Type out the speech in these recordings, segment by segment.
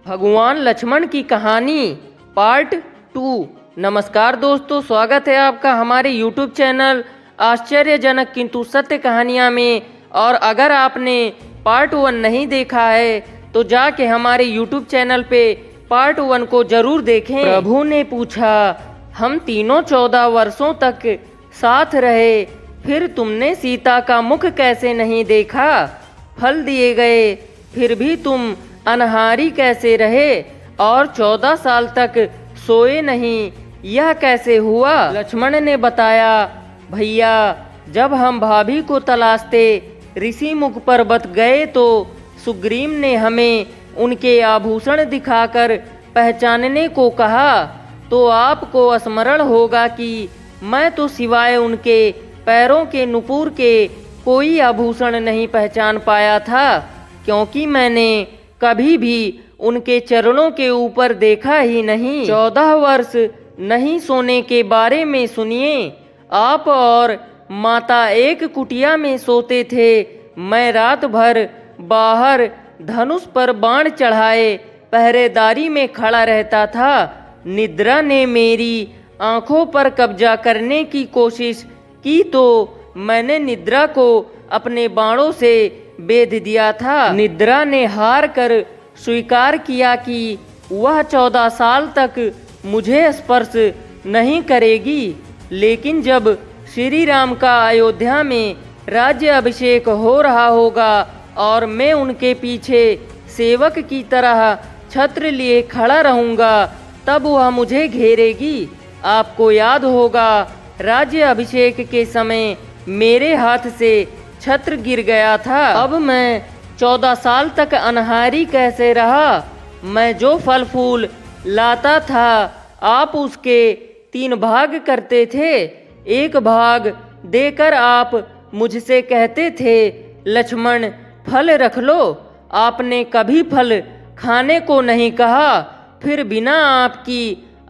भगवान लक्ष्मण की कहानी पार्ट 2। नमस्कार दोस्तों, स्वागत है आपका हमारे YouTube चैनल आश्चर्यजनक किंतु सत्य कहानियाँ में। और अगर आपने पार्ट 1 नहीं देखा है तो जाके हमारे YouTube चैनल पे पार्ट 1 को जरूर देखें। प्रभु ने पूछा, हम तीनों 14 वर्षों तक साथ रहे, फिर तुमने सीता का मुख कैसे नहीं देखा? फल दिए गए फिर भी तुम अनहारी कैसे रहे और 14 साल तक सोए नहीं, यह कैसे हुआ? लक्ष्मण ने बताया, भैया जब हम भाभी को तलाशते ऋषि मुख पर्वत गए तो सुग्रीव ने हमें उनके आभूषण दिखाकर पहचानने को कहा, तो आपको स्मरण होगा कि मैं तो सिवाय उनके पैरों के नुपुर के कोई आभूषण नहीं पहचान पाया था, क्योंकि मैंने कभी भी उनके चरणों के ऊपर देखा ही नहीं। 14 वर्ष नहीं सोने के बारे में सुनिए। आप और माता एक कुटिया में सोते थे, मैं रात भर बाहर धनुष पर बाण चढ़ाए पहरेदारी में खड़ा रहता था। निद्रा ने मेरी आंखों पर कब्जा करने की कोशिश की तो मैंने निद्रा को अपने बाणों से बेध दिया था। निद्रा ने हार कर स्वीकार किया कि वह 14 साल तक मुझे स्पर्श नहीं करेगी, लेकिन जब श्री राम का अयोध्या में राज्य अभिषेक हो रहा होगा और मैं उनके पीछे सेवक की तरह छत्र लिए खड़ा रहूंगा, तब वह मुझे घेरेगी। आपको याद होगा, राज्य अभिषेक के समय मेरे हाथ से छत्र गिर गया था। अब मैं 14 साल तक अनहारी कैसे रहा? मैं जो फल फूल लाता था आप उसके 3 भाग करते थे। एक भाग देकर आप मुझसे कहते थे, लक्ष्मण फल रख लो। आपने कभी फल खाने को नहीं कहा, फिर बिना आपकी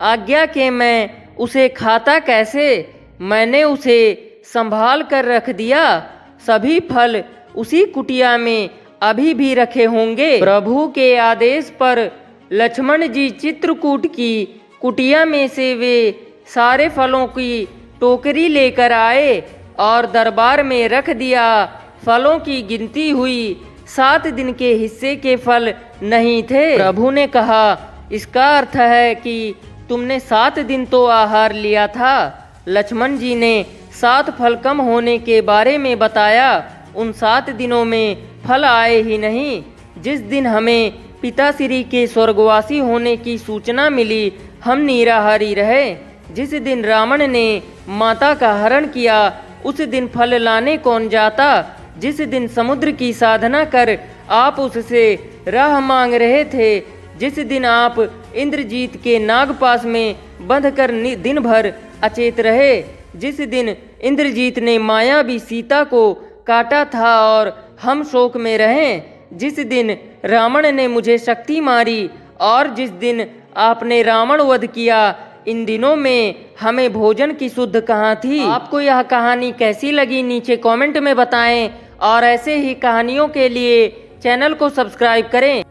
आज्ञा के मैं उसे खाता कैसे? मैंने उसे संभाल कर रख दिया। सभी फल उसी कुटिया में अभी भी रखे होंगे। प्रभु के आदेश पर लक्ष्मण जी चित्रकूट की कुटिया में से वे सारे फलों की टोकरी लेकर आए और दरबार में रख दिया। फलों की गिनती हुई, 7 दिन के हिस्से के फल नहीं थे। प्रभु ने कहा, इसका अर्थ है कि तुमने 7 दिन तो आहार लिया था। लक्ष्मण जी ने 7 फल कम होने के बारे में बताया। उन 7 दिनों में फल आए ही नहीं। जिस दिन हमें पिताश्री के स्वर्गवासी होने की सूचना मिली, हम निराहारी रहे। जिस दिन रावण ने माता का हरण किया, उस दिन फल लाने कौन जाता? जिस दिन समुद्र की साधना कर आप उससे राह मांग रहे थे, जिस दिन आप इंद्रजीत के नागपास में बंधकर दिन भर अचेत रहे, जिस दिन इंद्रजीत ने मायावी सीता को काटा था और हम शोक में रहें, जिस दिन रावण ने मुझे शक्ति मारी और जिस दिन आपने रावण वध किया, इन दिनों में हमें भोजन की शुद्ध कहाँ थी? आपको यह कहानी कैसी लगी नीचे कमेंट में बताएं और ऐसे ही कहानियों के लिए चैनल को सब्सक्राइब करें।